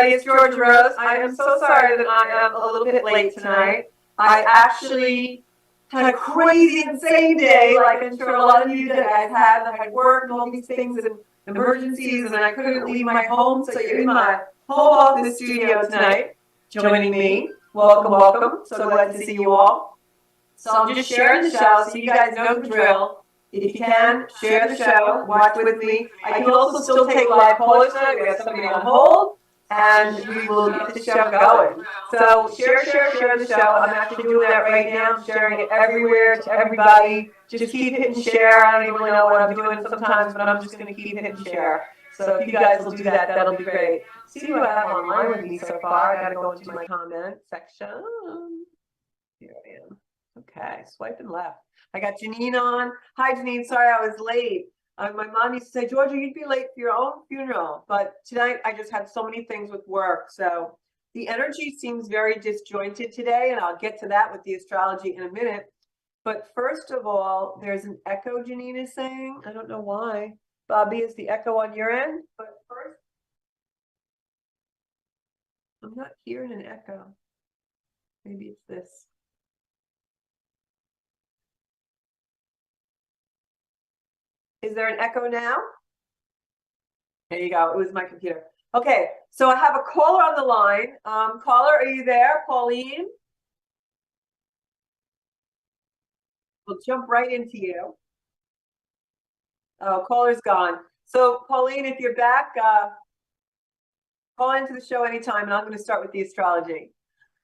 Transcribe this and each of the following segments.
everybody, it's Georgia Rose. I am so sorry that I am a little bit late tonight. I actually had a crazy, insane day, like I'm sure a lot of you guys had. I had work and all these things and emergencies, and I couldn't leave my home, so you're in my home office studio tonight, joining me. Welcome, welcome. So glad to see you all. So I'm just sharing the show, so you guys know the drill. If you can, share the show, watch with me. I can also still take live callers tonight. We have somebody on hold, and we will get the show going. So share the show. I'm actually doing that right now. I'm sharing it everywhere to everybody. Just keep hitting share. I don't even really know what I'm doing sometimes, but I'm just going to keep hitting share. So if you guys will do that, that'll be great. See who I have online with me so far. I got to go into my comment section. Here I am. Okay, swiping left. I got Janine on. Hi, Janine. Sorry I was late. My mom used to say, Georgia, you'd be late for your own funeral. But tonight I just had so many things with work. So the energy seems very disjointed today, and I'll get to that with the astrology in a minute. But first of all, there's an echo, Janine is saying. I don't know why. Bobby, is the echo on your end? But first, I'm not hearing an echo. Maybe it's this. Is there an echo now? There you go. It was my computer. Okay, so I have a caller on the line. Caller, are you there? Pauline? We'll jump right into you. Oh, caller's gone. So, Pauline, if you're back, call into the show anytime, and I'm going to start with the astrology.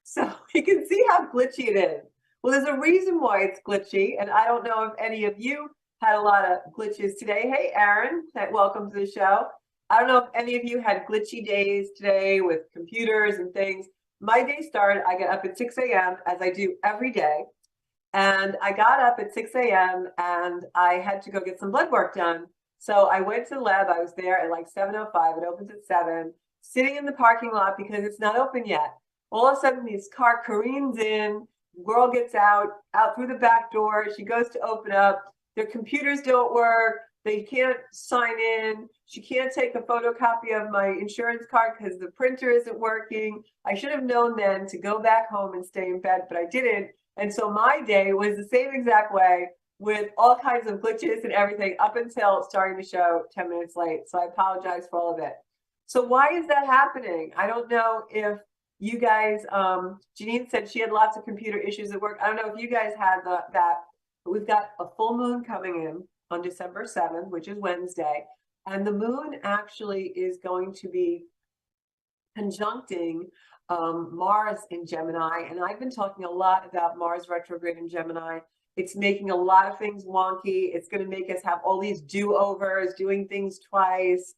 So you can see how glitchy it is. Well, there's a reason why it's glitchy, and I don't know if any of you had a lot of glitches today. Hey, Aaron, welcome to the show. I don't know if any of you had glitchy days today with computers and things. My day started, I get up at 6 a.m. as I do every day. And I got up at 6 a.m. and I had to go get some blood work done. So I went to the lab. I was there at like 7:05. It opens at 7, sitting in the parking lot because it's not open yet. All of a sudden, this car careens in. Girl gets out through the back door. She goes to open up. Their computers don't work. They can't sign in. She can't take a photocopy of my insurance card because the printer isn't working. I should have known then to go back home and stay in bed, but I didn't. And so my day was the same exact way with all kinds of glitches and everything up until starting the show 10 minutes late. So I apologize for all of it. So why is that happening? I don't know if you guys, Janine said she had lots of computer issues at work. I don't know if you guys had that, but we've got a full moon coming in on December 7th, which is Wednesday. And the moon actually is going to be conjuncting Mars in Gemini. And I've been talking a lot about Mars retrograde in Gemini. It's making a lot of things wonky. It's going to make us have all these do-overs, doing things twice.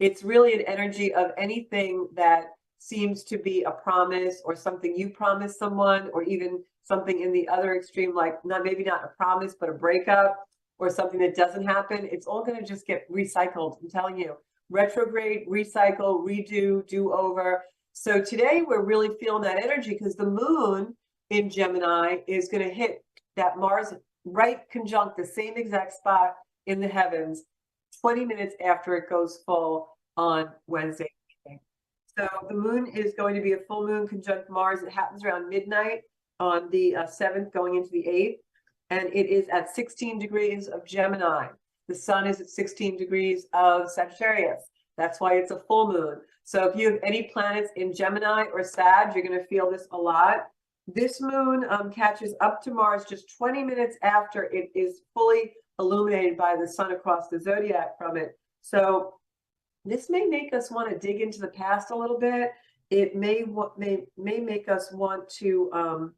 It's really an energy of anything that seems to be a promise or something you promised someone, or even something in the other extreme, like maybe not a promise, but a breakup or something that doesn't happen. It's all going to just get recycled. I'm telling you, retrograde, recycle, redo, do over. So today we're really feeling that energy because the moon in Gemini is going to hit that Mars right conjunct the same exact spot in the heavens 20 minutes after it goes full on Wednesday evening. So the moon is going to be a full moon conjunct Mars. It happens around midnight on the 7th going into the 8th. And it is at 16 degrees of Gemini. The sun is at 16 degrees of Sagittarius. That's why it's a full moon. So if you have any planets in Gemini or Sag, you're going to feel this a lot. This moon catches up to Mars just 20 minutes after it is fully illuminated by the sun across the zodiac from it. So this may make us want to dig into the past a little bit. It may make us want to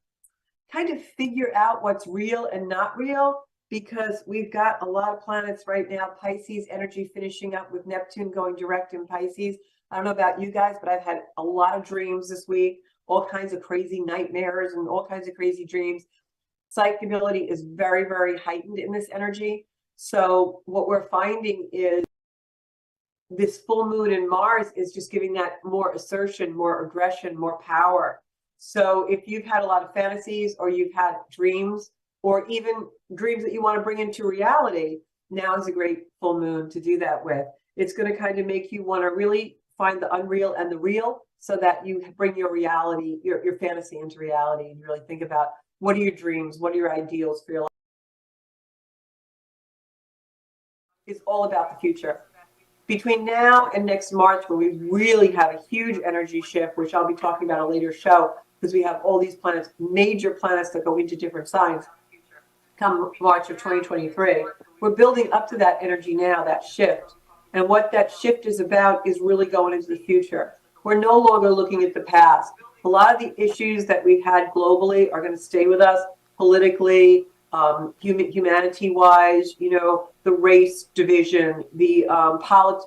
kind of figure out what's real and not real, because we've got a lot of planets right now, Pisces energy finishing up with Neptune going direct in Pisces. I don't know about you guys, but I've had a lot of dreams this week, all kinds of crazy nightmares and all kinds of crazy dreams. Psychic ability is very, very heightened in this energy. So what we're finding is this full moon in Mars is just giving that more assertion, more aggression, more power. So if you've had a lot of fantasies, or you've had dreams, or even dreams that you want to bring into reality, now is a great full moon to do that with. It's going to kind of make you want to really find the unreal and the real so that you bring your reality, your fantasy into reality, and really think about what are your dreams, what are your ideals for your life. It's all about the future. Between now and next March, where we really have a huge energy shift, which I'll be talking about in a later show, because we have all these planets, major planets that go into different signs come March of 2023. We're building up to that energy now, that shift. And what that shift is about is really going into the future. We're no longer looking at the past. A lot of the issues that we've had globally are going to stay with us politically, humanity-wise, the race division, the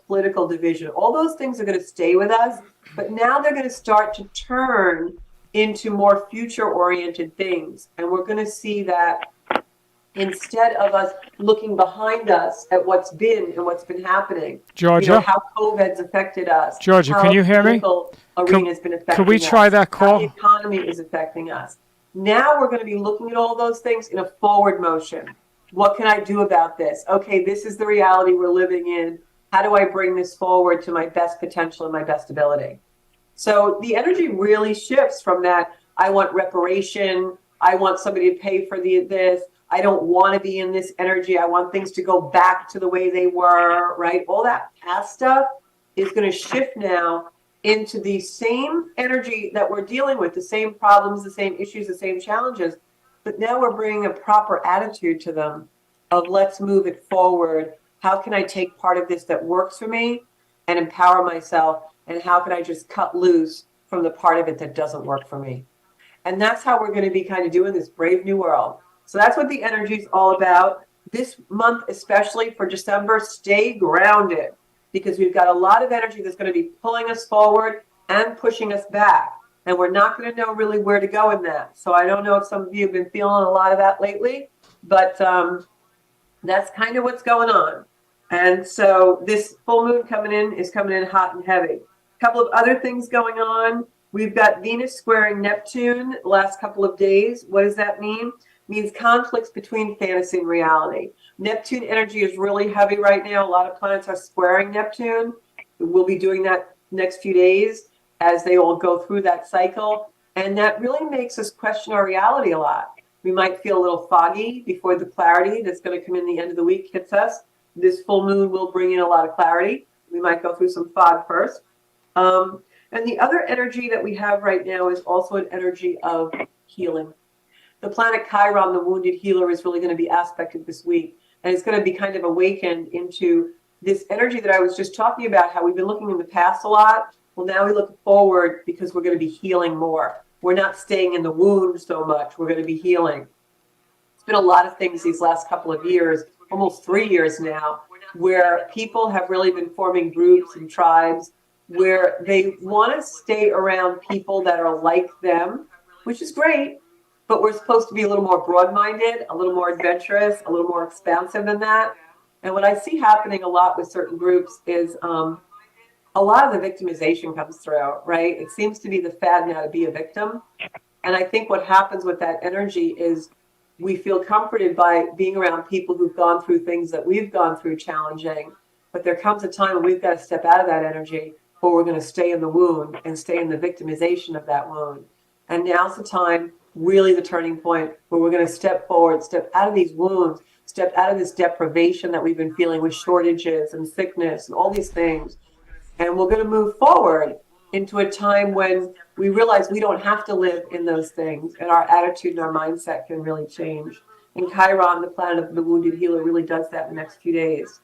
political division. All those things are going to stay with us, but now they're going to start to turn into more future-oriented things. And we're going to see that instead of us looking behind us at what's been and what's been happening, Georgia, how COVID's affected us, Georgia, how can you hear me? the political arena has been affecting us, Could we try that how call? the economy is affecting us. Now we're going to be looking at all those things in a forward motion. What can I do about this? Okay, this is the reality we're living in. How do I bring this forward to my best potential and my best ability? So the energy really shifts from that. I want reparation. I want somebody to pay for this. I don't want to be in this energy. I want things to go back to the way they were, right? All that past stuff is going to shift now into the same energy that we're dealing with, the same problems, the same issues, the same challenges. But now we're bringing a proper attitude to them of let's move it forward. How can I take part of this that works for me and empower myself? And how can I just cut loose from the part of it that doesn't work for me? And that's how we're going to be kind of doing this brave new world. So that's what the energy is all about. This month, especially for December, stay grounded, because we've got a lot of energy that's going to be pulling us forward and pushing us back. And we're not going to know really where to go in that. So I don't know if some of you have been feeling a lot of that lately, but that's kind of what's going on. And so this full moon is coming in hot and heavy. A couple of other things going on. We've got Venus squaring Neptune the last couple of days. What does that mean? It means conflicts between fantasy and reality. Neptune energy is really heavy right now. A lot of planets are squaring Neptune. We'll be doing that next few days as they all go through that cycle. And that really makes us question our reality a lot. We might feel a little foggy before the clarity that's going to come in the end of the week hits us. This full moon will bring in a lot of clarity. We might go through some fog first. And the other energy that we have right now is also an energy of healing. The planet Chiron, the wounded healer, is really going to be aspected this week. And it's going to be kind of awakened into this energy that I was just talking about, how we've been looking in the past a lot. Well, now we look forward because we're going to be healing more. We're not staying in the wound so much. We're going to be healing. It's been a lot of things these last couple of years, almost 3 years now, where people have really been forming groups and tribes where they want to stay around people that are like them, which is great, but we're supposed to be a little more broad-minded, a little more adventurous, a little more expansive than that. And what I see happening a lot with certain groups is a lot of the victimization comes through, right? It seems to be the fad now to be a victim. And I think what happens with that energy is we feel comforted by being around people who've gone through things that we've gone through challenging. But there comes a time when we've got to step out of that energy, or we're going to stay in the wound and stay in the victimization of that wound. And now's the time, really the turning point, where we're going to step forward, step out of these wounds, step out of this deprivation that we've been feeling with shortages and sickness and all these things. And we're going to move forward into a time when we realize we don't have to live in those things, and our attitude and our mindset can really change. And Chiron, the planet of the wounded healer, really does that in the next few days.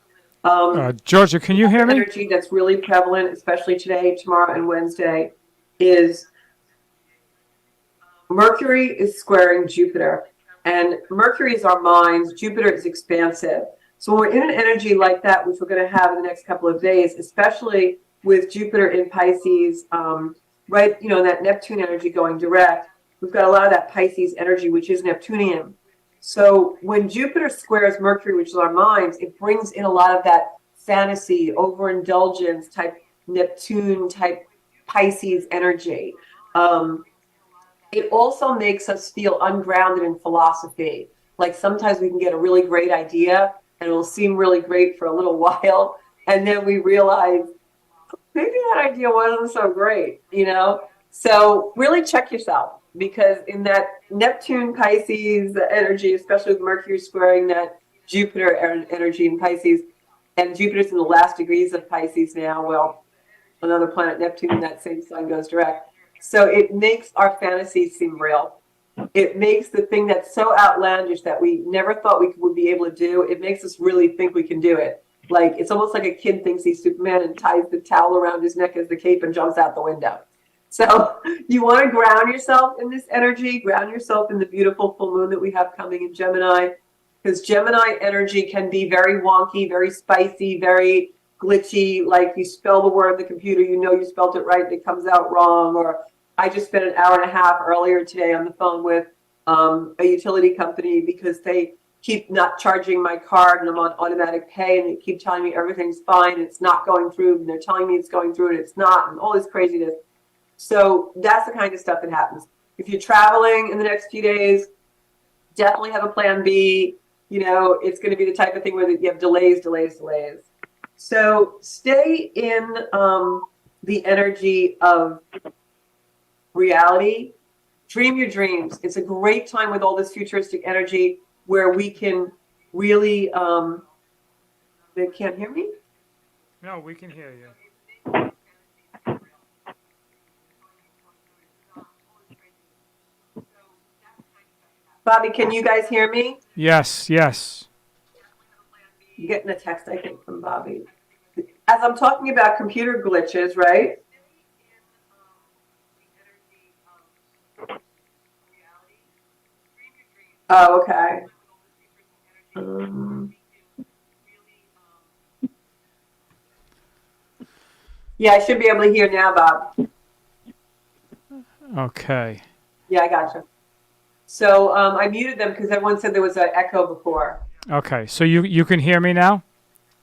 Georgia, can you hear me? Energy that's really prevalent, especially today, tomorrow, and Wednesday, is Mercury is squaring Jupiter. And Mercury is our minds. Jupiter is expansive. So when we're in an energy like that, which we're going to have in the next couple of days, especially with Jupiter in Pisces, right, that Neptune energy going direct, we've got a lot of that Pisces energy, which is Neptunian. So when Jupiter squares Mercury, which is our minds, it brings in a lot of that fantasy, overindulgence type, Neptune type Pisces energy. It also makes us feel ungrounded in philosophy. Like sometimes we can get a really great idea and it will seem really great for a little while. And then we realize maybe that idea wasn't so great, you know? So really check yourself because in that Neptune Pisces energy, especially with Mercury squaring that Jupiter energy in Pisces, and Jupiter's in the last degrees of Pisces now. Well, another planet, Neptune, in that same sign goes direct. So it makes our fantasies seem real. It makes the thing that's so outlandish that we never thought we would be able to do, it makes us really think we can do it. Like, it's almost like a kid thinks he's Superman and ties the towel around his neck as the cape and jumps out the window. So you want to ground yourself in this energy, ground yourself in the beautiful full moon that we have coming in Gemini, because Gemini energy can be very wonky, very spicy, very glitchy. Like you spell the word on the computer, you know you spelled it right and it comes out wrong. Or I just spent an hour and a half earlier today on the phone with a utility company because they keep not charging my card and I'm on automatic pay and they keep telling me everything's fine and it's not going through and they're telling me it's going through and it's not and all this craziness. So that's the kind of stuff that happens. If you're traveling in the next few days, definitely have a plan B. You know, it's going to be the type of thing where you have delays. So stay in the energy of reality. Dream your dreams. It's a great time with all this futuristic energy where we can really, they can't hear me? No, we can hear you. Bobby, can you guys hear me? Yes, yes. You're getting a text, I think, from Bobby. As I'm talking about computer glitches, right? Oh, okay. Yeah, I should be able to hear now, Bob. Okay. Yeah, I gotcha. So I muted them because everyone said there was an echo before. Okay. So you can hear me now?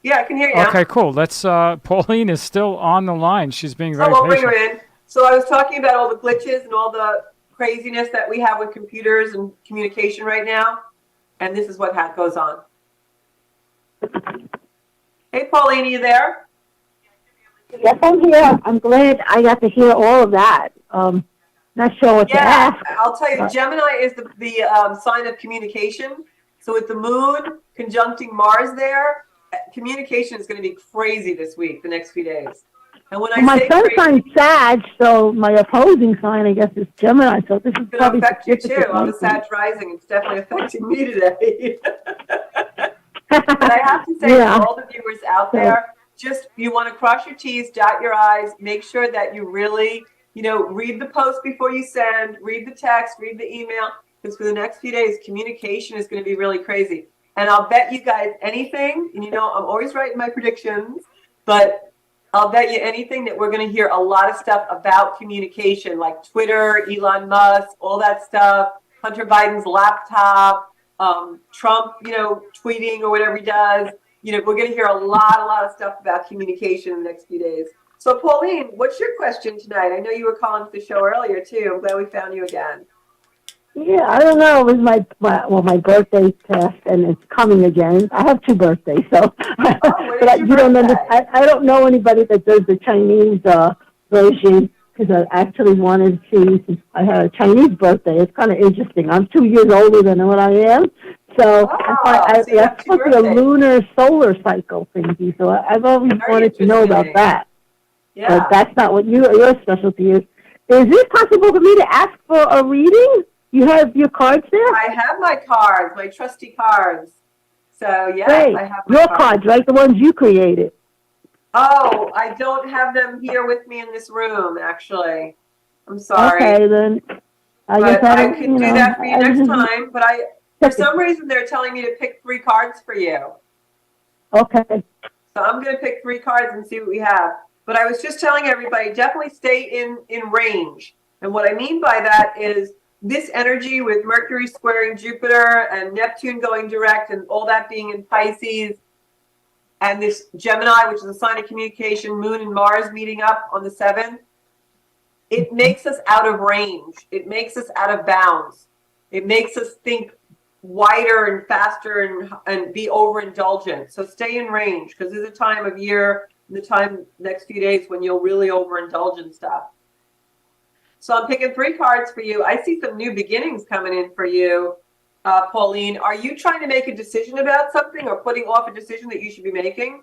Yeah, I can hear you now. Okay, cool. Let's Pauline is still on the line. She's being very we'll bring patient. her in. So I was talking about all the glitches and all the craziness that we have with computers and communication right now. And this is what goes on. Hey, Pauline, are you there? Yes, I'm here. I'm glad I got to hear all of that. Not sure what to ask. I'll tell you, Gemini is the sign of communication. So with the moon conjuncting Mars there, communication is going to be crazy this week, the next few days. And when My sun sign's Sag, so my opposing sign, I guess, is Gemini. So this is going to probably affect you too. I'm a Sag rising. It's definitely affecting me today. But I have to say, for all the viewers out there, just you want to cross your T's, dot your I's, make sure that you really, read the post before you send, read the text, read the email, because for the next few days, communication is going to be really crazy. And I'll bet you guys anything, and I'm always right in my predictions, but I'll bet you anything that we're going to hear a lot of stuff about communication, like Twitter, Elon Musk, all that stuff, Hunter Biden's laptop, Trump, tweeting or whatever he does. We're going to hear a lot of stuff about communication in the next few days. So, Pauline, what's your question tonight? I know you were calling to the show earlier, too. I'm glad we found you again. Yeah, I don't know. It was my birthday passed, and it's coming again. I have two birthdays, so. But you don't understand. I don't know anybody that does the Chinese version, because I actually wanted to. I had a Chinese birthday. It's kind of interesting. I'm 2 years older than what I am. So that's supposed to be a lunar solar cycle thingy. So I've always wanted to know about that. Yeah. But that's not what your specialty is. Is it possible for me to ask for a reading? You have your cards there? I have my cards, my trusty cards. So, yeah, Great. I have my your cards, right? The ones you created. Oh, I don't have them here with me in this room, actually. I'm sorry. Okay, then. I could do that for you next time, but for some reason, they're telling me to pick 3 cards for you. Okay. So I'm going to pick 3 cards and see what we have. But I was just telling everybody, definitely stay in range. And what I mean by that is this energy with Mercury squaring Jupiter and Neptune going direct and all that being in Pisces, and this Gemini, which is a sign of communication, Moon and Mars meeting up on the 7th, it makes us out of range. It makes us out of bounds. It makes us think wider and faster and be overindulgent. So stay in range, because there's a time of year the time next few days when you'll really overindulge in stuff. So I'm picking 3 cards for you. I see some new beginnings coming in for you, Pauline. Are you trying to make a decision about something or putting off a decision that you should be making?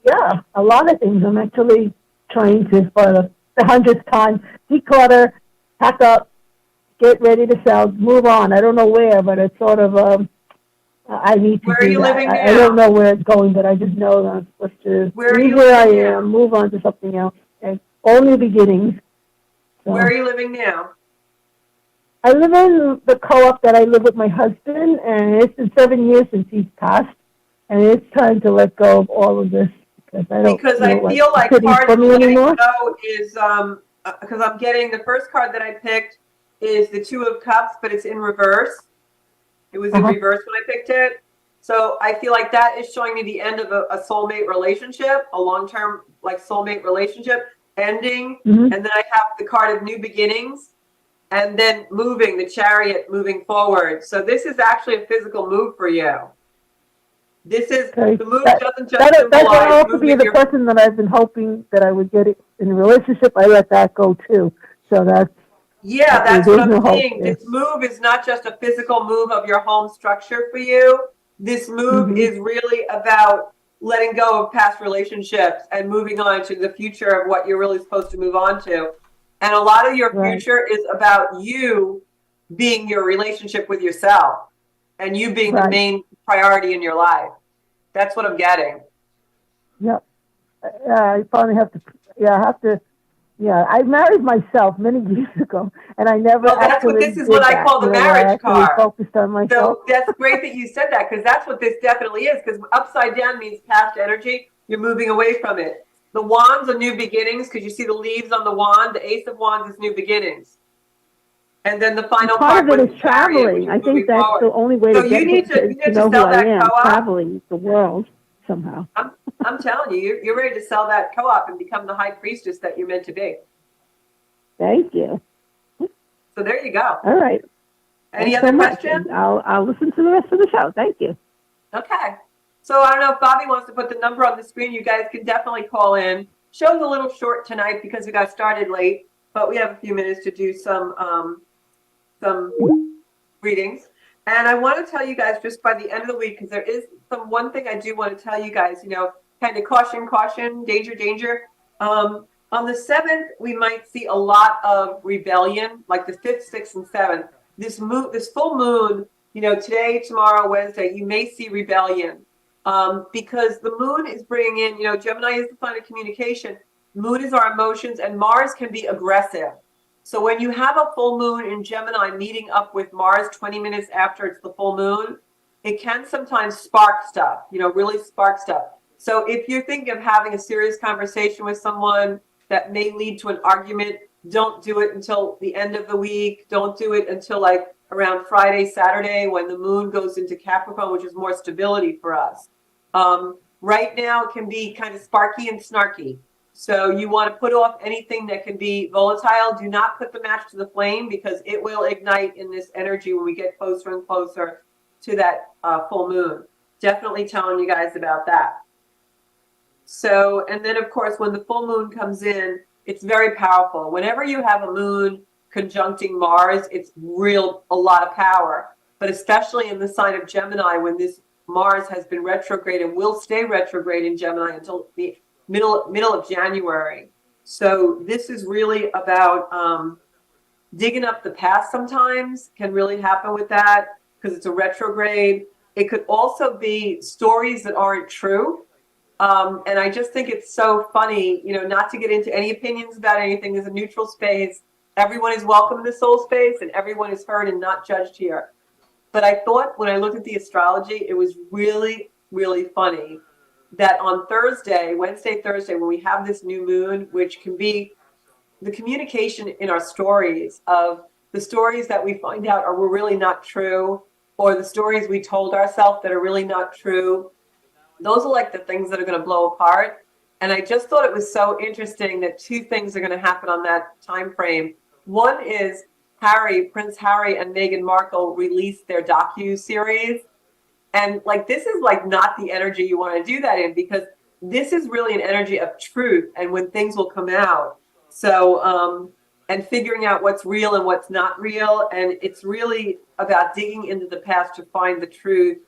Yeah, a lot of things. I'm actually trying to, for the 100th time, declutter, pack up, get ready to sell, move on. I don't know where, but it's sort of, I need to Where are do you that. living I now? don't know where it's going, but I just know that I'm supposed to Where are leave you where I living now? am, move on to something else. Okay? All new beginnings. So, Where are you living now? I live in the co-op that I live with my husband, and it's been 7 years since he's passed, and it's time to let go of all of this because I don't Because I feel feel like it's fitting part for of me letting anymore. go is because I'm getting the first card that I picked is the 2 of Cups, but it's in reverse. It was in reverse when I picked it. So I feel like that is showing me the end of a soulmate relationship, a long-term like soulmate relationship ending. Mm-hmm. And then I have the card of new beginnings and then moving, the Chariot moving forward. So this is actually a physical move for you. This is, Okay. the move That doesn't just can symbolize also be moving the your, person that I've been hoping that I would get it in a relationship. I let that go too. So that's yeah, that's there's what I'm no hope seeing. there. This move is not just a physical move of your home structure for you. This move Mm-hmm. is really about letting go of past relationships and moving on to the future of what you're really supposed to move on to. And a lot of your Right. future is about you being your relationship with yourself and you being the Right. main priority in your life. That's what I'm getting. Yep. I finally have to. Yeah, I have to. Yeah, I married myself many years ago, and I never Well, that's what actually this is did what I that. call the Where I marriage actually card. focused on myself. So that's great that you said that because that's what this definitely is. Because upside down means past energy. You're moving away from it. The wands are new beginnings because you see the leaves on the wand. The Ace of Wands is new beginnings. And then the final Part card of it was is the Chariot, which traveling. is I think moving that's forward. the only way So to you get need to to know who sell I that am. co-op. Traveling the world somehow. I'm telling you, you're ready to sell that co-op and become the high priestess that you're meant to be. Thank you. So there you go. All right. Any Thanks other so much. questions? And I'll listen to the rest of the show. Thank you. Okay. So I don't know if Bobby wants to put the number on the screen. You guys can definitely call in. Show's a little short tonight because we got started late, but we have a few minutes to do some readings. And I want to tell you guys just by the end of the week, because there is one thing I do want to tell you guys, kind of caution, caution, danger, danger. On the 7th, we might see a lot of rebellion, like the 5th, 6th, and 7th. This full moon, today, tomorrow, Wednesday, you may see rebellion because the moon is bringing in, Gemini is the sign of communication. Moon is our emotions, and Mars can be aggressive. So when you have a full moon in Gemini meeting up with Mars 20 minutes after it's the full moon, it can sometimes spark stuff, really spark stuff. So if you're thinking of having a serious conversation with someone that may lead to an argument, don't do it until the end of the week. Don't do it until like around Friday, Saturday, when the moon goes into Capricorn, which is more stability for us. Right now, it can be kind of sparky and snarky. So you want to put off anything that can be volatile. Do not put the match to the flame because it will ignite in this energy when we get closer and closer to that full moon. Definitely telling you guys about that. So, and then of course, when the full moon comes in, it's very powerful. Whenever you have a moon conjuncting Mars, it's a lot of power. But especially in the sign of Gemini, when this Mars has been retrograde and will stay retrograde in Gemini until the middle of January. So this is really about digging up the past sometimes can really happen with that because it's a retrograde. It could also be stories that aren't true. And I just think it's so funny, not to get into any opinions about anything. There's a neutral space. Everyone is welcome in the soul space and everyone is heard and not judged here. But I thought when I looked at the astrology, it was really, really funny that on Wednesday, Thursday, when we have this new moon, which can be the communication in our stories of the stories that we find out were really not true, or the stories we told ourselves that are really not true. Those are like the things that are going to blow apart. And I just thought it was so interesting that 2 things are going to happen on that time frame. One is Prince Harry and Meghan Markle released their docu-series. And like, this is like not the energy you want to do that in because this is really an energy of truth and when things will come out. So, and figuring out what's real and what's not real. And it's really about digging into the past to find the truth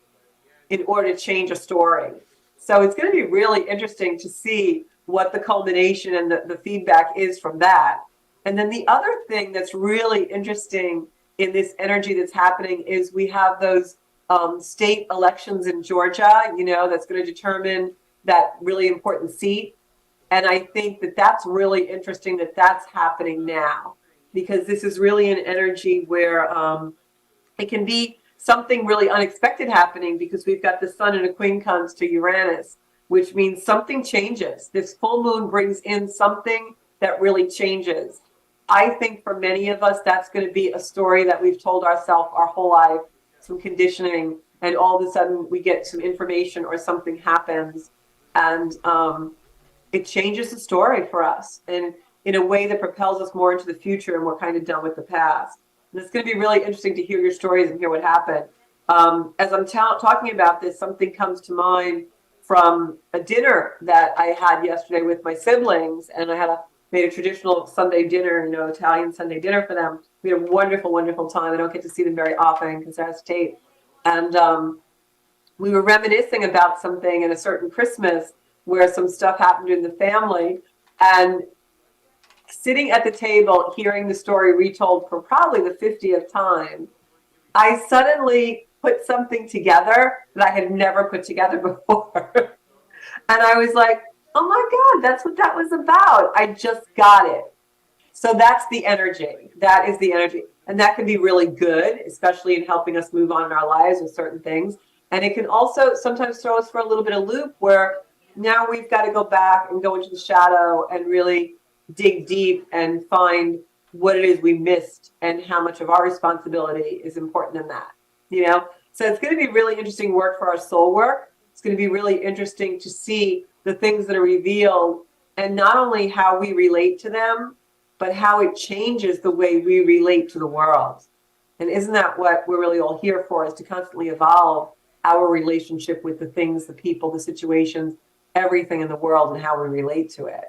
in order to change a story. So it's going to be really interesting to see what the culmination and the feedback is from that. And then the other thing that's really interesting in this energy that's happening is we have those state elections in Georgia, you know, that's going to determine that really important seat. And I think that that's really interesting that that's happening now, because this is really an energy where it can be something really unexpected happening, because we've got the sun and a quincunx to Uranus, which means something changes. This full moon brings in something that really changes. I think for many of us, that's going to be a story that we've told ourselves our whole life, some conditioning, and all of a sudden we get some information or something happens, and it changes the story for us, and in a way that propels us more into the future, and we're kind of done with the past. And it's going to be really interesting to hear your stories and hear what happened. As I'm talking about this, something comes to mind from a dinner that I had yesterday with my siblings, and I made a traditional Sunday dinner, you know, Italian Sunday dinner for them. We had a wonderful, wonderful time. I don't get to see them very often because they're out of state. And we were reminiscing about something in a certain Christmas where some stuff happened in the family, and sitting at the table, hearing the story retold for probably the 50th time, I suddenly put something together that I had never put together before. And I was like, oh my God, that's what that was about. I just got it. So that's the energy. That is the energy. And that can be really good, especially in helping us move on in our lives with certain things. And it can also sometimes throw us for a little bit of loop where now we've got to go back and go into the shadow and really dig deep and find what it is we missed and how much of our responsibility is important in that, you know? So it's going to be really interesting work for our soul work. It's going to be really interesting to see the things that are revealed, and not only how we relate to them, but how it changes the way we relate to the world. And isn't that what we're really all here for, is to constantly evolve our relationship with the things, the people, the situations, everything in the world, and how we relate to it.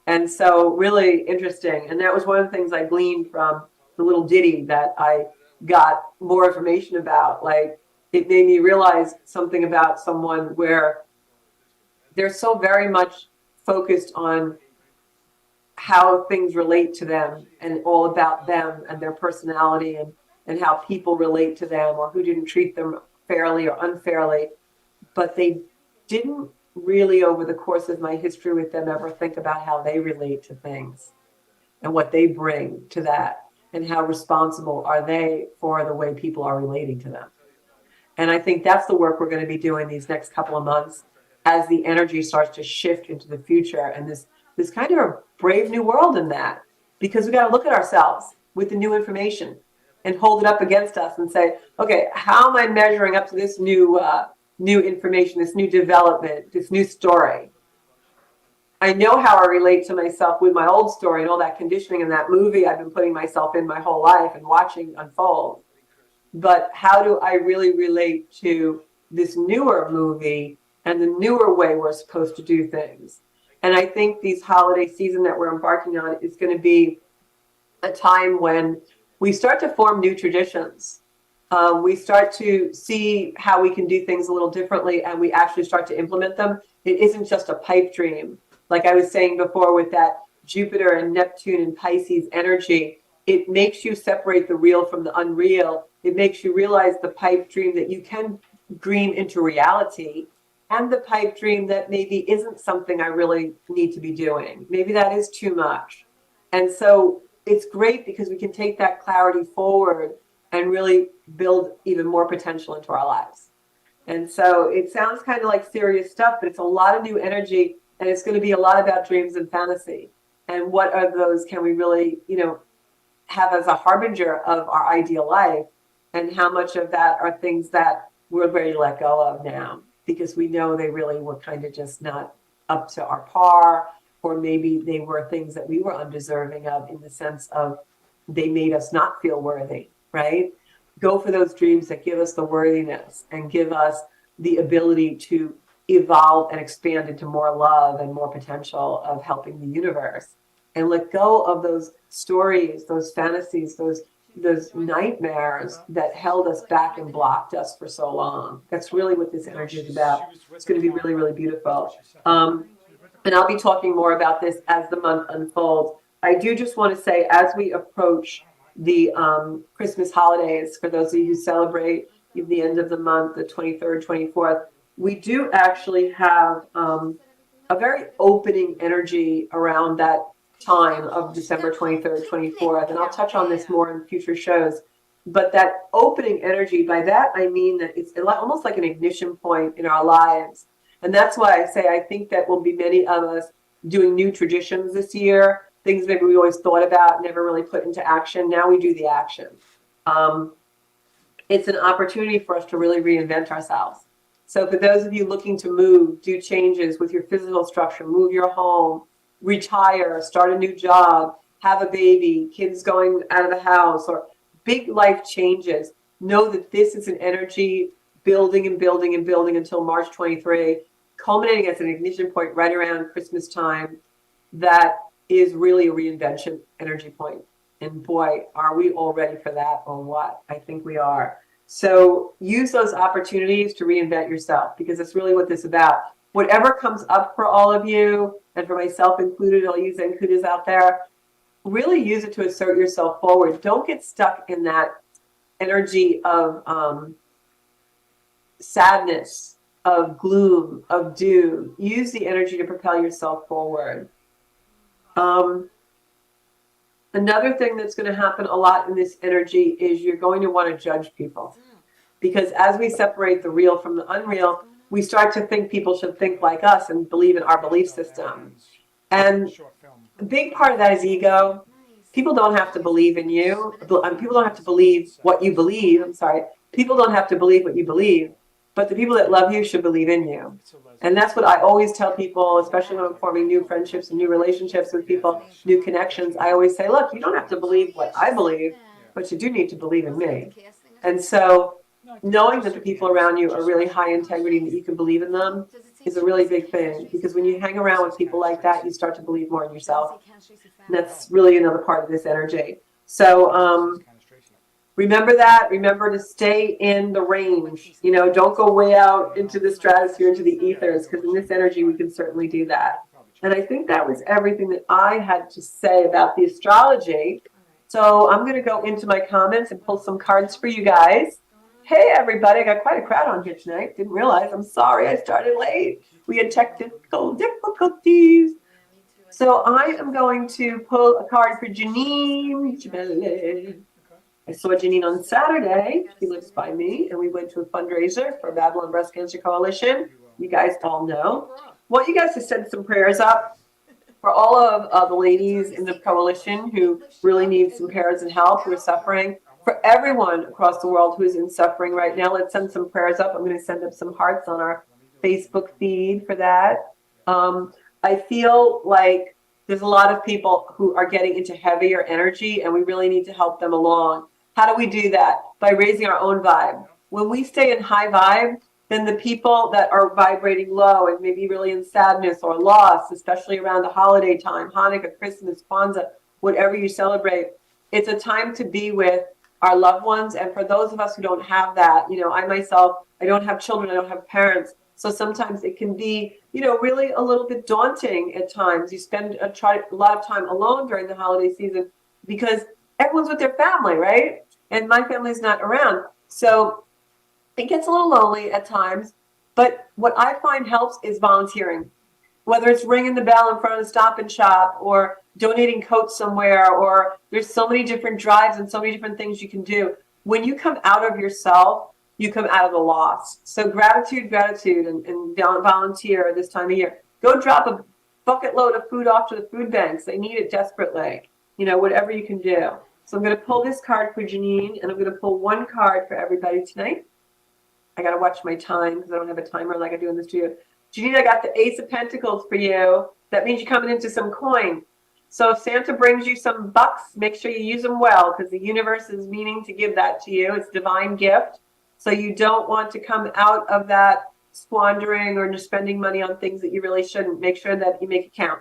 And so really interesting. And that was one of the things I gleaned from the little ditty that I got more information about. Like, it made me realize something about someone where they're so very much focused on how things relate to them and all about them and their personality, and how people relate to them, or who didn't treat them fairly or unfairly. But they didn't really, over the course of my history with them, ever think about how they relate to things and what they bring to that, and how responsible are they for the way people are relating to them. And I think that's the work we're going to be doing these next couple of months, as the energy starts to shift into the future, and this kind of a brave new world in that, because we got to look at ourselves with the new information and hold it up against us and say, okay, how am I measuring up to this new information, this new development, this new story? I know how I relate to myself with my old story and all that conditioning in that movie I've been putting myself in my whole life and watching unfold. But how do I really relate to this newer movie and the newer way we're supposed to do things? And I think these holiday season that we're embarking on is going to be a time when we start to form new traditions. We start to see how we can do things a little differently, and we actually start to implement them. It isn't just a pipe dream. Like I was saying before, with that Jupiter and Neptune and Pisces energy, it makes you separate the real from the unreal. It makes you realize the pipe dream that you can dream into reality, and the pipe dream that maybe isn't something I really need to be doing. Maybe that is too much. And so it's great because we can take that clarity forward and really build even more potential into our lives. And so it sounds kind of like serious stuff, but it's a lot of new energy, and it's going to be a lot about dreams and fantasy. And what of those can we really, you know, have as a harbinger of our ideal life, and how much of that are things that we're ready to let go of now, because we know they really were kind of just not up to our par, or maybe they were things that we were undeserving of, in the sense of they made us not feel worthy, right? Go for those dreams that give us the worthiness and give us the ability to evolve and expand into more love and more potential of helping the universe, and let go of those stories, those fantasies, those nightmares that held us back and blocked us for so long. That's really what this energy is about. It's going to be really, really beautiful. And I'll be talking more about this as the month unfolds. I do just want to say, as we approach the Christmas holidays, for those of you who celebrate the end of the month, the 23rd, 24th, we do actually have a very opening energy around that time of December 23rd, 24th. And I'll touch on this more in future shows. But that opening energy, by that I mean that it's almost like an ignition point in our lives. And that's why I say I think that will be many of us doing new traditions this year, things maybe we always thought about, never really put into action. Now we do the action. It's an opportunity for us to really reinvent ourselves. So for those of you looking to move, do changes with your physical structure, move your home, retire, start a new job, have a baby, kids going out of the house, or big life changes, know that this is an energy building and building and building until March 23, culminating as an ignition point right around Christmas time. That is really a reinvention energy point. And boy, are we all ready for that or what? I think we are. So use those opportunities to reinvent yourself, because that's really what this is about. Whatever comes up for all of you, and for myself included, I'll use Zancudas out there, really use it to assert yourself forward. Don't get stuck in that energy of sadness, of gloom, of doom. Use the energy to propel yourself forward. Another thing that's going to happen a lot in this energy is you're going to want to judge people. Because as we separate the real from the unreal, we start to think people should think like us and believe in our belief system. And a big part of that is ego. People don't have to believe in you. People don't have to believe what you believe. I'm sorry. People don't have to believe what you believe. But the people that love you should believe in you. And that's what I always tell people, especially when I'm forming new friendships and new relationships with people, new connections. I always say, look, you don't have to believe what I believe, but you do need to believe in me. And so knowing that the people around you are really high integrity and that you can believe in them is a really big thing. Because when you hang around with people like that, you start to believe more in yourself. And that's really another part of this energy. So remember that. Remember to stay in the range. You know, don't go way out into the stratosphere, into the ethers, because in this energy, we can certainly do that. And I think that was everything that I had to say about the astrology. So I'm going to go into my comments and pull some cards for you guys. Hey, everybody. I got quite a crowd on here tonight. Didn't realize. I'm sorry I started late. We had technical difficulties. So I am going to pull a card for Janine. I saw Janine on Saturday. She lives by me, and we went to a fundraiser for Babylon Breast Cancer Coalition. You guys all know. Want you guys to send some prayers up for all of the ladies in the coalition who really need some prayers and help, who are suffering. For everyone across the world who is in suffering right now, let's send some prayers up. I'm going to send up some hearts on our Facebook feed for that. I feel like there's a lot of people who are getting into heavier energy, and we really need to help them along. How do we do that? By raising our own vibe. When we stay in high vibe, then the people that are vibrating low and maybe really in sadness or loss, especially around the holiday time, Hanukkah, Christmas, Kwanzaa, whatever you celebrate, it's a time to be with our loved ones. And for those of us who don't have that, you know, I myself, I don't have children, I don't have parents. So sometimes it can be, you know, really a little bit daunting at times. You spend a lot of time alone during the holiday season because everyone's with their family, right? And my family's not around. So it gets a little lonely at times. But what I find helps is volunteering. Whether it's ringing the bell in front of the Stop and Shop or donating coats somewhere, or there's so many different drives and so many different things you can do. When you come out of yourself, you come out of the loss. So gratitude, and volunteer this time of year. Go drop a bucket load of food off to the food banks. They need it desperately. You know, whatever you can do. So I'm going to pull this card for Janine, and I'm going to pull one card for everybody tonight. I got to watch my time because I don't have a timer like I do in the studio. Janine, I got the Ace of Pentacles for you. That means you're coming into some coin. So if Santa brings you some bucks, make sure you use them well, because the universe is meaning to give that to you. It's divine gift. So you don't want to come out of that squandering or just spending money on things that you really shouldn't. Make sure that you make it count.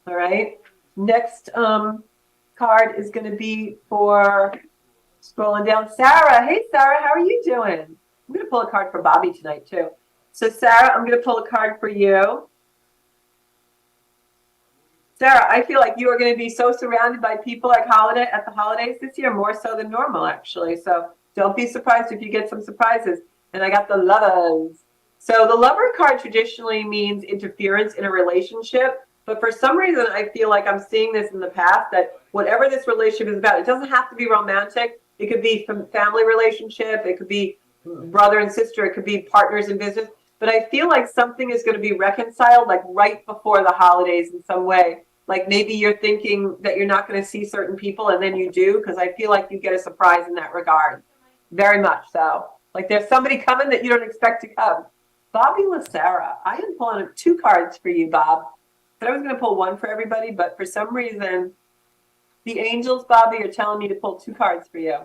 All right. Next card is going to be for, scrolling down, Sarah. Hey, Sarah, how are you doing? I'm going to pull a card for Bobby tonight, too. So, Sarah, I'm going to pull a card for you. Sarah, I feel like you are going to be so surrounded by people at the holidays this year, more so than normal, actually. So don't be surprised if you get some surprises. And I got the Lovers. So the Lover card traditionally means interference in a relationship. But for some reason, I feel like I'm seeing this in the past, that whatever this relationship is about, it doesn't have to be romantic. It could be from family relationship. It could be brother and sister. It could be partners in business. But I feel like something is going to be reconciled like right before the holidays in some way. Like maybe you're thinking that you're not going to see certain people and then you do, because I feel like you get a surprise in that regard. Very much so. Like there's somebody coming that you don't expect to come. Bobby Lacerra. I am pulling up 2 cards for you, Bob. But I was going to pull 1 for everybody, but for some reason, the angels, Bobby, are telling me to pull 2 cards for you.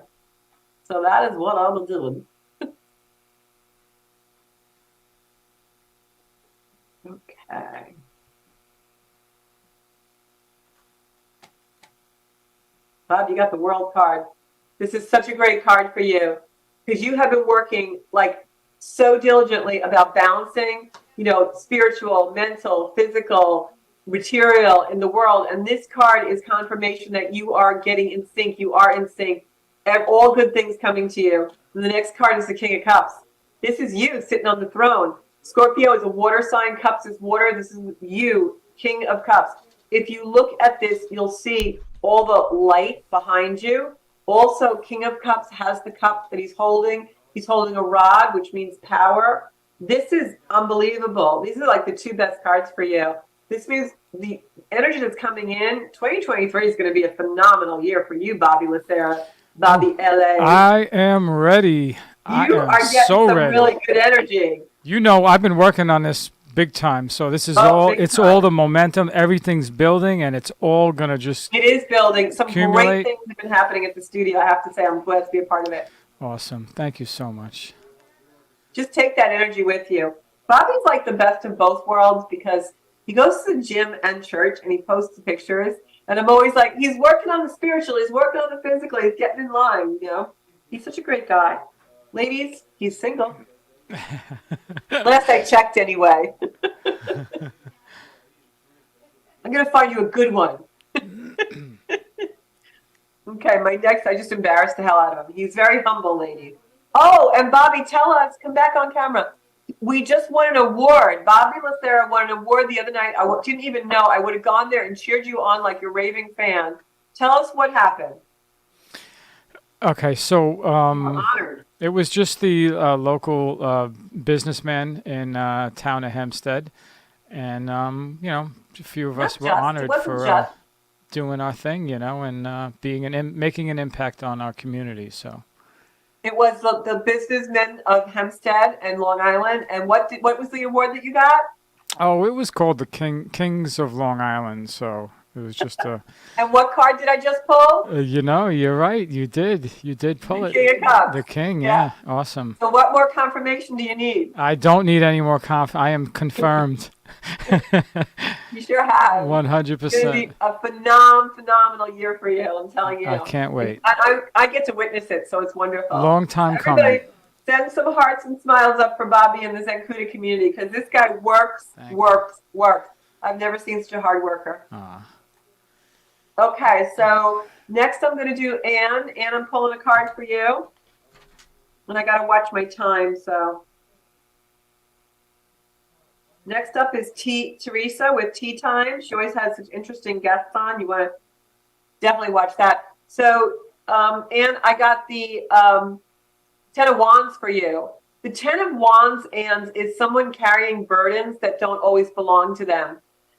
So that is what I'm doing. Okay. Bob, you got the World card. This is such a great card for you because you have been working like so diligently about balancing, spiritual, mental, physical, material in the world. And this card is confirmation that you are getting in sync. You are in sync. And all good things coming to you. And the next card is the King of Cups. This is you sitting on the throne. Scorpio is a water sign. Cups is water. This is you, King of Cups. If you look at this, you'll see all the light behind you. Also, King of Cups has the cup that he's holding. He's holding a rod, which means power. This is unbelievable. These are like the 2 best cards for you. This means the energy that's coming in, 2023 is going to be a phenomenal year for you, Bobby Lacerra, Bobby LA. I am ready. You are getting some really good energy. I've been working on this big time. So this is all the momentum. Everything's building, and it's all going to just It is building. Some accumulate. Great things have been happening at the studio, I have to say. I'm glad to be a part of it. Awesome. Thank you so much. Just take that energy with you. Bobby's like the best of both worlds because he goes to the gym and church and he posts the pictures. And I'm always like, he's working on the spiritual, he's working on the physical, he's getting in line, He's such a great guy. Ladies, he's single. Last I checked anyway. I'm going to find you a good one. Okay, my next, I just embarrassed the hell out of him. He's very humble, lady. Oh, and Bobby, tell us, come back on camera. We just won an award. Bobby Lacerra won an award the other night. I didn't even know. I would have gone there and cheered you on like your raving fan. Tell us what happened. Okay, so I'm honored. it was just the local businessman in town of Hempstead. And, a few of us were honored for doing our thing, and making an impact on our community. So it was the businessmen of Hempstead and Long Island. And what was the award that you got? Oh, it was called the Kings of Long Island. So it was just a. And what card did I just pull? You're right. You did pull it. The King of Cups. The King, yeah. Awesome. So what more confirmation do you need? I don't need any more I am confirmed. You sure have. 100%. It's going to be a phenomenal year for you, I'm telling you. I can't wait. I get to witness it, so it's wonderful. Long time Everybody, coming. send some hearts and smiles up for Bobby and the Zencuda community, because this guy works. I've never seen such a hard worker. Okay, so next I'm going to do Anne. Anne, I'm pulling a card for you. And I got to watch my time, so. Next up is Teresa with Tea Time. She always has such interesting guests on. You want to definitely watch that. So, Anne, I got the 10 of Wands for you. The 10 of Wands, Anne, is someone carrying burdens that don't always belong to them.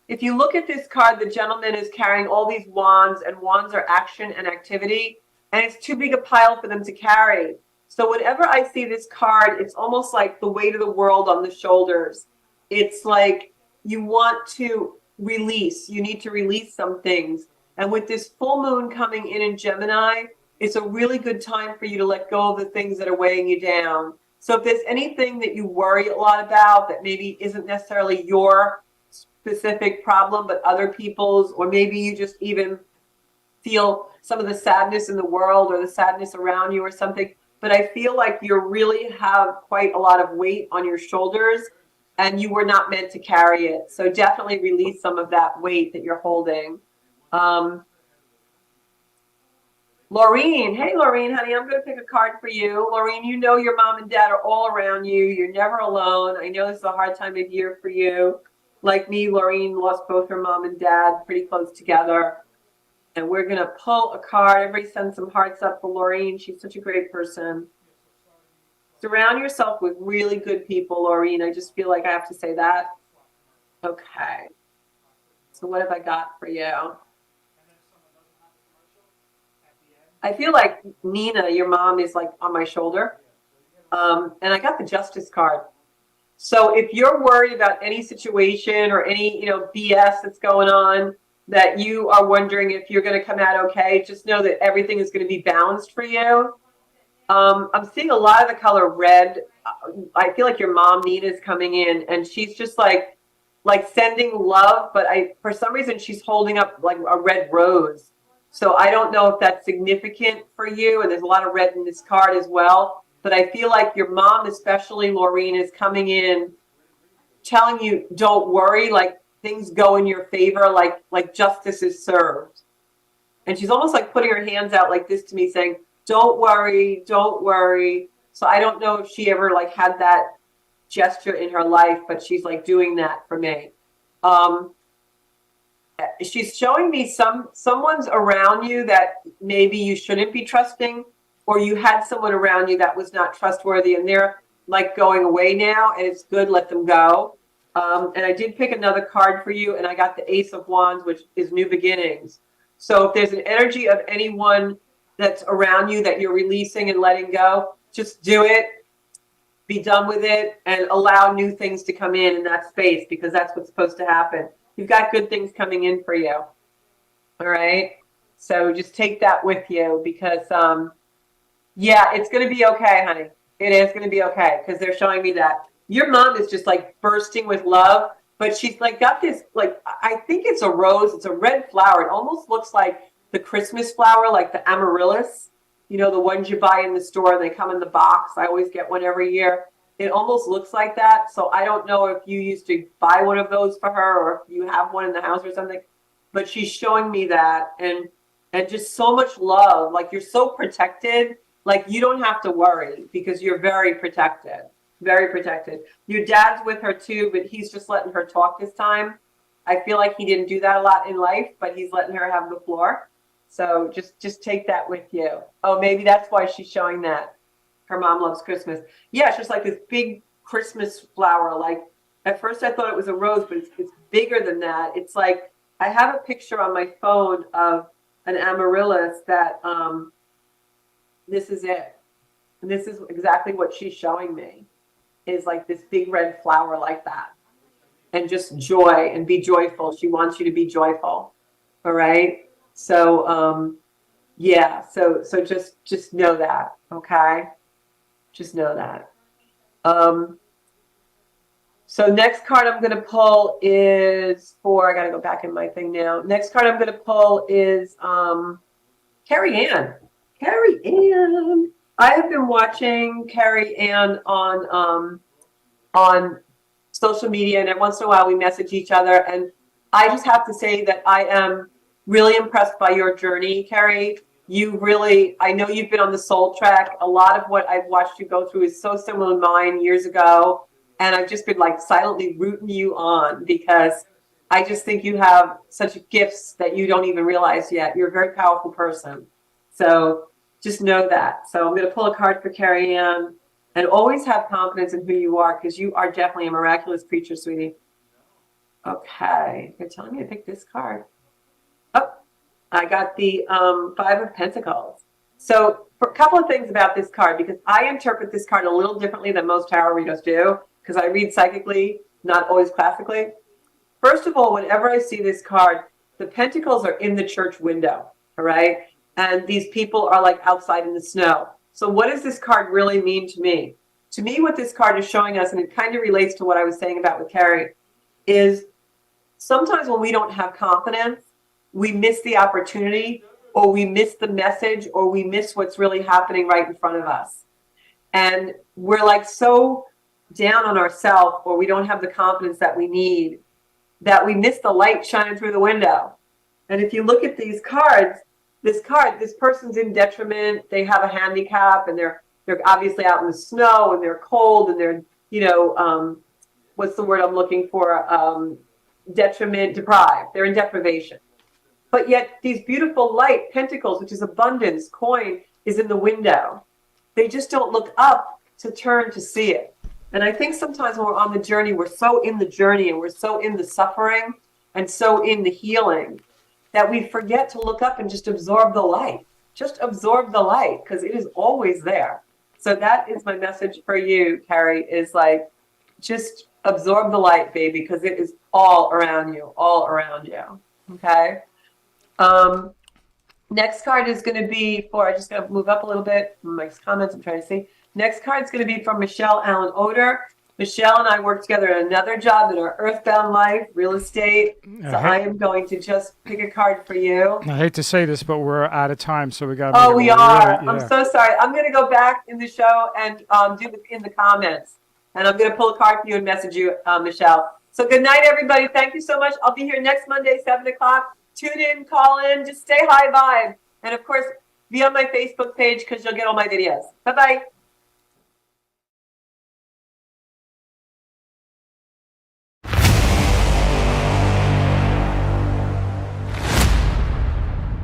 If you look at this card, the gentleman is carrying all these wands, and wands are action and activity, and it's too big a pile for them to carry. So whenever I see this card, it's almost like the weight of the world on the shoulders. It's like you want to release. You need to release some things. And with this full moon coming in Gemini, it's a really good time for you to let go of the things that are weighing you down. So if there's anything that you worry a lot about that maybe isn't necessarily your specific problem, but other people's, or maybe you just even feel some of the sadness in the world or the sadness around you or something. But I feel like you really have quite a lot of weight on your shoulders and you were not meant to carry it. So definitely release some of that weight that you're holding. Laureen, hey Laureen, honey, I'm going to pick a card for you. Laureen, you know your mom and dad are all around you. You're never alone. I know this is a hard time of year for you. Like me, Laureen lost both her mom and dad pretty close together. And we're going to pull a card. Everybody send some hearts up for Laureen. She's such a great person. Surround yourself with really good people, Laureen. I just feel like I have to say that. Okay. So what have I got for you? I feel like Nina, your mom, is like on my shoulder. And I got the Justice card. So if you're worried about any situation or any, BS that's going on, that you are wondering if you're going to come out okay, just know that everything is going to be balanced for you. I'm seeing a lot of the color red. I feel like your mom, Nina, is coming in and she's just like sending love, but for some reason she's holding up like a red rose. So I don't know if that's significant for you. And there's a lot of red in this card as well. But I feel like your mom, especially Laureen, is coming in telling you, don't worry, like things go in your favor, like justice is served. And she's almost like putting her hands out like this to me saying, don't worry, don't worry. So I don't know if she ever like had that gesture in her life, but she's like doing that for me. She's showing me someone's around you that maybe you shouldn't be trusting, or you had someone around you that was not trustworthy and they're like going away now and it's good, let them go. And I did pick another card for you and I got the Ace of Wands, which is new beginnings. So if there's an energy of anyone that's around you that you're releasing and letting go, just do it, be done with it, and allow new things to come in that space, because that's what's supposed to happen. You've got good things coming in for you. All right. So just take that with you because, yeah, it's going to be okay, honey. It is going to be okay because they're showing me that your mom is just like bursting with love, but she's like got this, like, I think it's a rose. It's a red flower. It almost looks like the Christmas flower, like the amaryllis, the ones you buy in the store and they come in the box. I always get one every year. It almost looks like that. So I don't know if you used to buy one of those for her or if you have one in the house or something, but she's showing me that and just so much love. Like you're so protected, like you don't have to worry because you're very protected, very protected. Your dad's with her too, but he's just letting her talk this time. I feel like he didn't do that a lot in life, but he's letting her have the floor. So just take that with you. Oh, maybe that's why she's showing that. Her mom loves Christmas. Yeah, it's just like this big Christmas flower. Like at first I thought it was a rose, but it's bigger than that. It's like I have a picture on my phone of an amaryllis that this is it. And this is exactly what she's showing me is like this big red flower like that. And just joy and be joyful. She wants you to be joyful. All right. So yeah, so just know that, okay? Just know that. So next card I'm going to pull is I got to go back in my thing now. Next card I'm going to pull is Carrie Ann. Carrie Ann. I have been watching Carrie Ann on social media, and every once in a while we message each other. And I just have to say that I am really impressed by your journey, Carrie. I know you've been on the soul track. A lot of what I've watched you go through is so similar to mine years ago. And I've just been like silently rooting you on because I just think you have such gifts that you don't even realize yet. You're a very powerful person. So just know that. So I'm going to pull a card for Carrie Ann and always have confidence in who you are because you are definitely a miraculous creature, sweetie. Okay. You're telling me to pick this card. Oh, I got the Five of Pentacles. So for a couple of things about this card, because I interpret this card a little differently than most tarot readers do, because I read psychically, not always classically. First of all, whenever I see this card, the pentacles are in the church window, all right? And these people are like outside in the snow. So what does this card really mean to me? To me, what this card is showing us, and it kind of relates to what I was saying about with Carrie, is sometimes when we don't have confidence, we miss the opportunity, or we miss the message, or we miss what's really happening right in front of us. And we're like so down on ourselves, or we don't have the confidence that we need, that we miss the light shining through the window. And if you look at these cards, this person's in detriment, they have a handicap, and they're obviously out in the snow, and they're cold, and they're, what's the word I'm looking for? Detriment, deprived. They're in deprivation. But yet these beautiful light pentacles, which is abundance, coin, is in the window. They just don't look up to turn to see it. And I think sometimes when we're on the journey, we're so in the journey, and we're so in the suffering, and so in the healing, that we forget to look up and just absorb the light. Just absorb the light, because it is always there. So that is my message for you, Carrie, is like, just absorb the light, baby, because it is all around you, okay? Next card is going to be for, I just got to move up a little bit, my comments I'm trying to see. Next card is going to be from Michelle Allen Oder. Michelle and I work together at another job in our earthbound life, real estate. So I am going to just pick a card for you. I hate to say this, but we're out of time, so we got. Oh, we are. Really, yeah. I'm so sorry. I'm going to go back in the show and do it in the comments, and I'm going to pull a card for you and message you, Michelle. So good night, everybody. Thank you so much. I'll be here next Monday, 7 o'clock. Tune in, call in, just stay high vibe, and of course, be on my Facebook page because you'll get all my videos. Bye bye.